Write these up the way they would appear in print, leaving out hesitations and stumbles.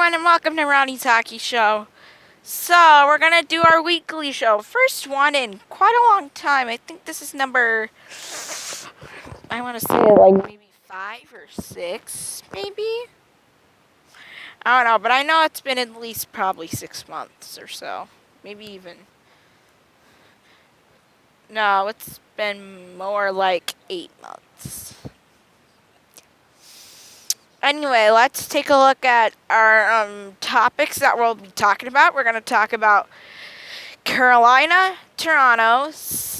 everyone, and welcome to Ronnie's Hockey Show. So, we're gonna do our weekly show. First one in quite a long time. I think this is number, I want to say like maybe 5 or 6, maybe? I don't know, but I know it's been at least probably 6 months or so. Maybe even. No, it's been more like 8 months. Anyway, let's take a look at our topics that we'll be talking about. We're going to talk about Carolina, Toronto,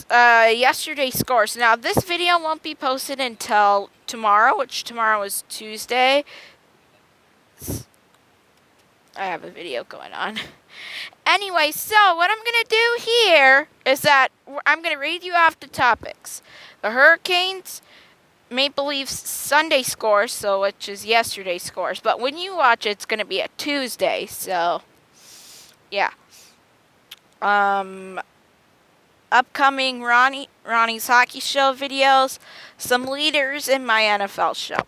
yesterday's scores. Now, this video won't be posted until tomorrow, which tomorrow is Tuesday. I have a video going on. Anyway, so what I'm going to do here is that I'm going to read you off the topics. The Hurricanes, Maple Leafs Sunday scores, so which is yesterday's scores. But when you watch it, it's going to be a Tuesday, so yeah. Upcoming Ronnie's Hockey Show videos, some leaders in my NFL show.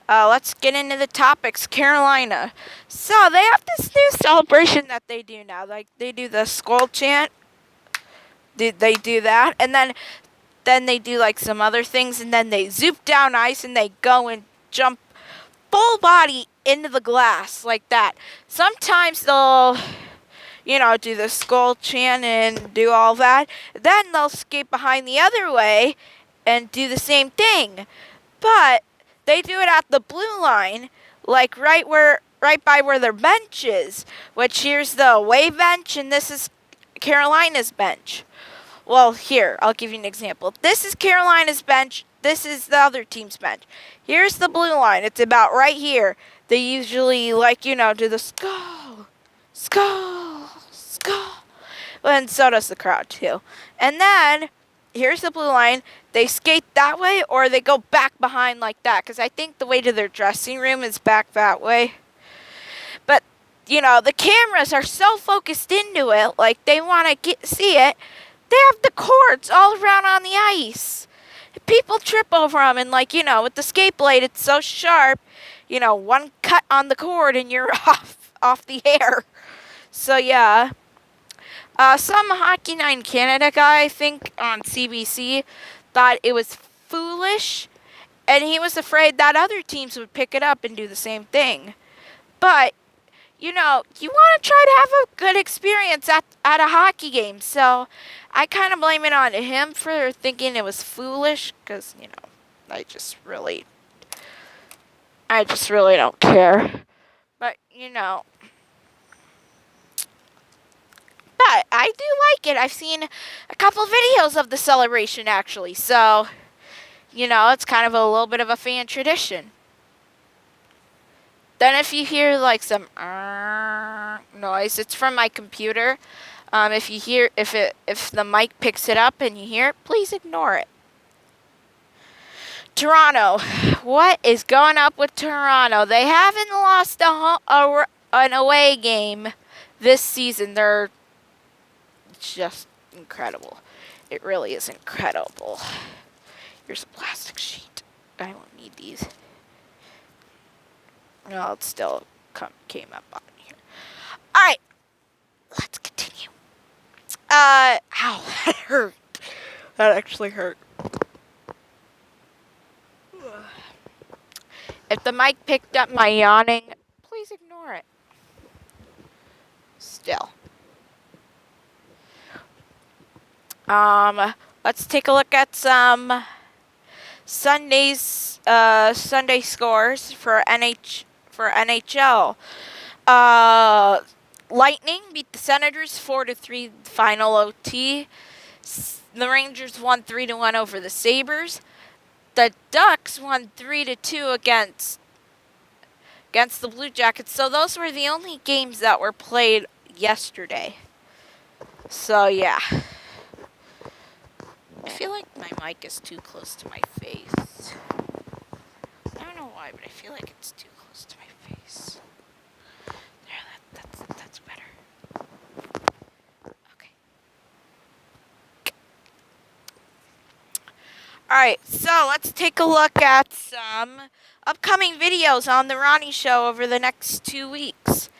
Let's get into the topics. Carolina. So they have this new celebration that they do now. Like they do the skull chant. They do that, and then they do like some other things, and then they zoop down ice and they go and jump full body into the glass like that. Sometimes they'll, do the skull chant and do all that. Then they'll skate behind the other way and do the same thing. But they do it at the blue line, like right by where their bench is. Which here's the away bench, and this is Carolina's bench. Well, here, I'll give you an example. This is Carolina's bench. This is the other team's bench. Here's the blue line. It's about right here. They usually, do the skull, skull, skull. And so does the crowd, too. And then, here's the blue line. They skate that way, or they go back behind like that. Because I think the way to their dressing room is back that way. But, the cameras are so focused into it, like they want to see it. They have the cords all around on the ice. People trip over them, and with the skate blade, it's so sharp. One cut on the cord, and you're off the air. So yeah. Some Hockey Night in Canada guy, I think on CBC, thought it was foolish, and he was afraid that other teams would pick it up and do the same thing. But you want to try to have a good experience at a hockey game. So I kind of blame it on him for thinking it was foolish because, I just really don't care. But, but I do like it. I've seen a couple videos of the celebration, actually. So, it's kind of a little bit of a fan tradition. Then if you hear some noise, it's from my computer. If the mic picks it up and you hear it, please ignore it. Toronto. What is going up with Toronto? They haven't lost an away game this season. They're just incredible. It really is incredible. Here's a plastic sheet. I won't need these. No, it still came up on here. All right, let's continue. Ow, that hurt. That actually hurt. If the mic picked up my yawning, please ignore it. Still. Let's take a look at some Sunday scores for NHL. Lightning beat the Senators 4-3 final OT. The Rangers won 3-1 over the Sabres. The Ducks won 3-2 against the Blue Jackets. So those were the only games that were played yesterday. So yeah. I feel like my mic is too close to my face. I don't know why, but I feel like it's too close to my face. There, that's better. Okay. Alright, so let's take a look at some upcoming videos on The Ronnie Show over the next 2 weeks.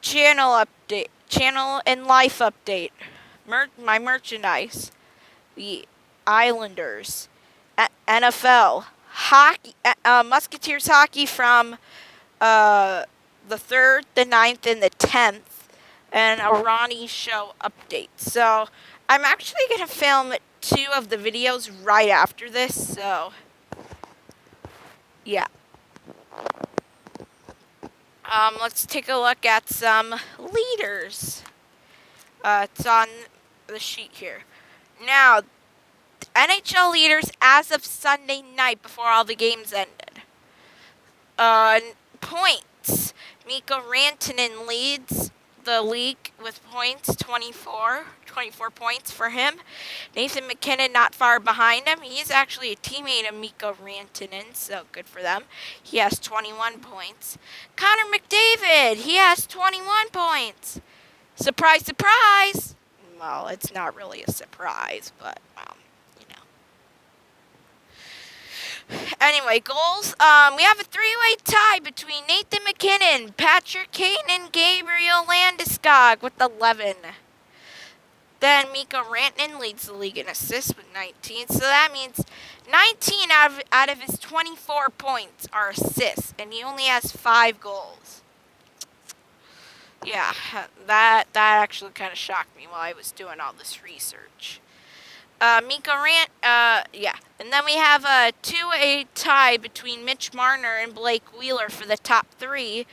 Channel update, channel and life update, my merchandise, the Islanders, NFL, hockey, Musketeers hockey from the 3rd, the 9th, and the 10th, and a Ronnie Show update. So I'm actually going to film 2 of the videos right after this, so yeah. Let's take a look at some leaders. It's on the sheet here. Now, NHL leaders as of Sunday night before all the games ended. Points. Mikko Rantanen leads the league with points, 24 points for him. Nathan McKinnon not far behind him. He's actually a teammate of Mikko Rantanen, so good for them. He has 21 points. Connor McDavid, he has 21 points. Surprise, surprise! Well, it's not really a surprise, but, you know. Anyway, goals. We have a 3-way tie between Nathan McKinnon, Patrick Kane, and Gabriel Landeskog with 11. Then Mikko Rantanen leads the league in assists with 19. So that means 19 out of his 24 points are assists, and he only has 5 goals. Yeah, that actually kind of shocked me while I was doing all this research. Yeah. And then we have a 2-way tie between Mitch Marner and Blake Wheeler for the top 3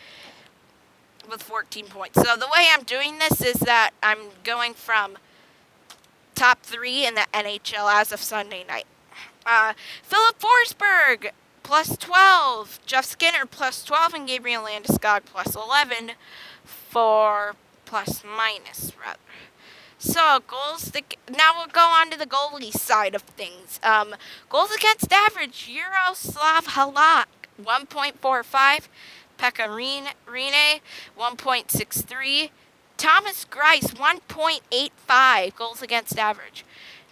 with 14 points. So the way I'm doing this is that I'm going from top 3 in the NHL as of Sunday night. Philip Forsberg, plus 12. Jeff Skinner, plus 12. And Gabriel Landeskog, plus 11 for plus minus, rather. So, goals. Now we'll go on to the goalie side of things. Goals against average. Yaroslav Halak, 1.45. Pekka Rinne, 1.63. Thomas Greiss, 1.85 goals against average.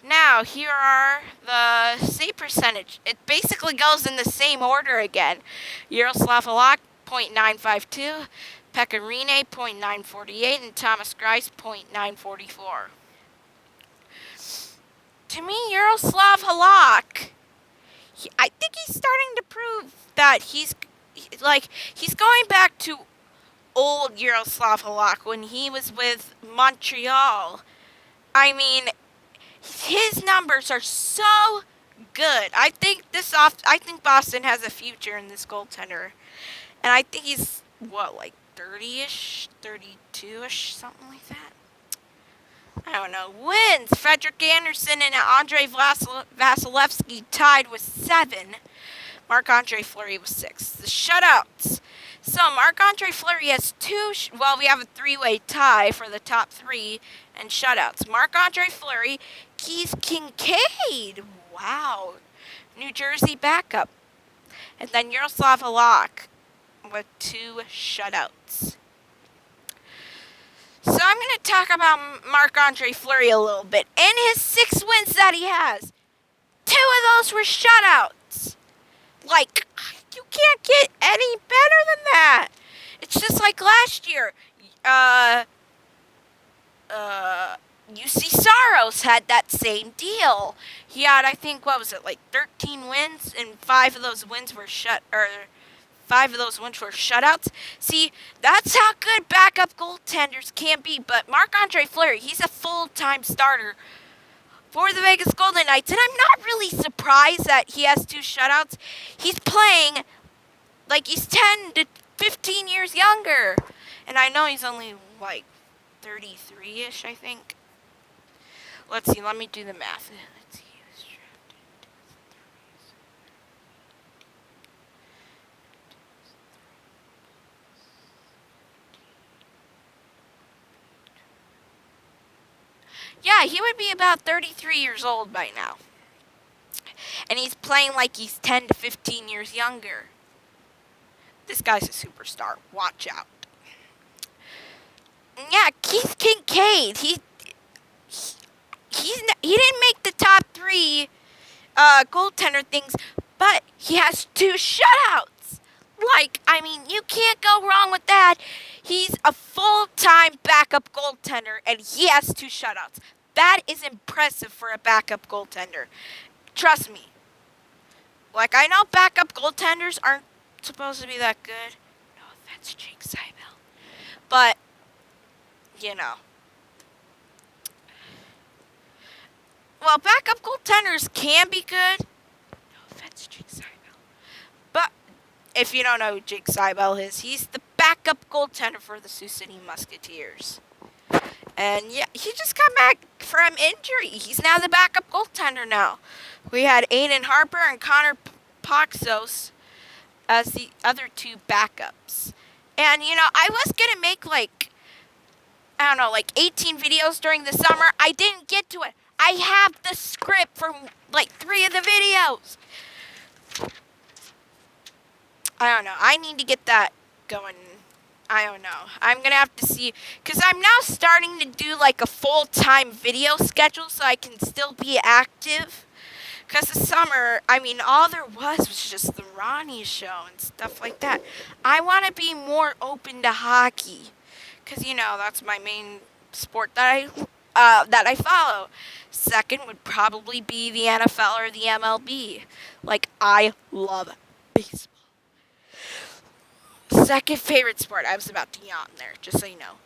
Now, here are the save percentage. It basically goes in the same order again. Yaroslav Halak, 0.952. Pekka Rinne, 0.948, and Thomas Greiss, 0.944. To me, Yaroslav Halak, I think he's starting to prove that he's going back to old Yaroslav Halak when he was with Montreal. I mean, his numbers are so good. I think Boston has a future in this goaltender, and I think he's 30-ish, 32-ish, something like that. I don't know. Wins. Frederik Andersen and Andrei Vasilevsky tied with 7. Marc-Andre Fleury with 6. The shutouts. So Marc-Andre Fleury has 2. We have a 3-way tie for the top 3 and shutouts. Marc-Andre Fleury, Keith Kincaid. Wow. New Jersey backup. And then Yaroslav Halak with 2 shutouts. So I'm going to talk about Marc-Andre Fleury a little bit. In his 6 wins that he has, 2 of those were shutouts. You can't get any better than that. It's just like last year. UC Saros had that same deal. He had, I think, 13 wins, and 5 of those wins were shutouts. See, that's how good backup goaltenders can be. But Marc-Andre Fleury, he's a full-time starter for the Vegas Golden Knights, and I'm not really surprised that he has 2 shutouts. He's playing like he's 10 to 15 years younger. And I know he's only 33-ish, I think. Let's see, let me do the math. Let's see. Yeah, he would be about 33 years old by now. And he's playing like he's 10 to 15 years younger. This guy's a superstar. Watch out. Yeah, Keith Kincaid. He didn't make the top 3 goaltender things, but he has 2 shutouts. Like, I mean, you can't go wrong with that. He's a full-time backup goaltender, and he has 2 shutouts. That is impressive for a backup goaltender. Trust me. Like, I know backup goaltenders aren't supposed to be that good. No offense, Jake Seibel. But, you know. Well, backup goaltenders can be good. No offense, Jake Seibel. But if you don't know who Jake Seibel is, he's the backup goaltender for the Sioux City Musketeers. And yeah, he just got back from injury. He's now the backup goaltender now. We had Aiden Harper and Connor Paxos as the other 2 backups. And, you know, I was going to make, like, I don't know, like 18 videos during the summer. I didn't get to it. I have the script for, like, 3 of the videos. I don't know. I need to get that going. I don't know. I'm going to have to see. Because I'm now starting to do, like, a full-time video schedule so I can still be active. Because the summer, I mean, all there was just the Ronnie show and stuff like that. I want to be more open to hockey. Because, you know, that's my main sport that I follow. Second would probably be the NFL or the MLB. Like, I love baseball. Second favorite sport. I was about to yawn there, just so you know.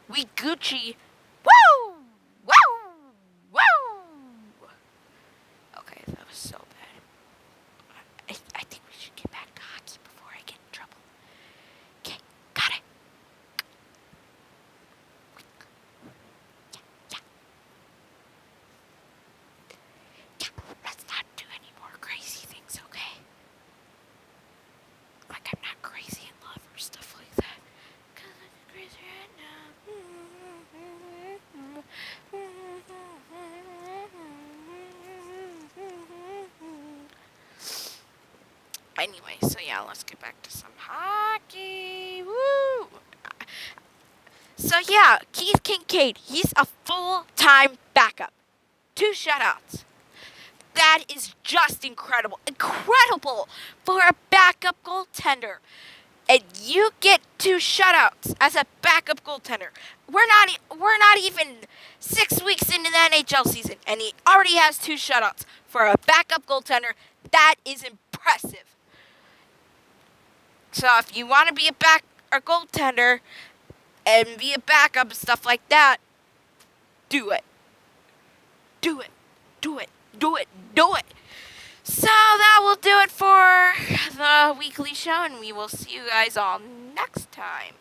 We Gucci. Woo! Woo! Woo! Okay, that was so bad. I think we should get back to hockey before I get in trouble. Okay, got it. Yeah, let's not do any more crazy things, okay? Like I'm not crazy in love or stuff like that. 'Cause I'm crazy right now. Anyway, so yeah, let's get back to some hockey. Woo! So yeah, Keith Kincaid, he's a full-time backup. 2 shutouts. That is just incredible. Incredible for a backup goaltender. And you get 2 shutouts as a backup goaltender. We're not even 6 weeks into the NHL season, and he already has 2 shutouts for a backup goaltender. That is impressive. So if you want to be a goaltender and be a backup and stuff like that, do it. Do it. Do it. Do it. Do it. So that will do it for the weekly show, and we will see you guys all next time.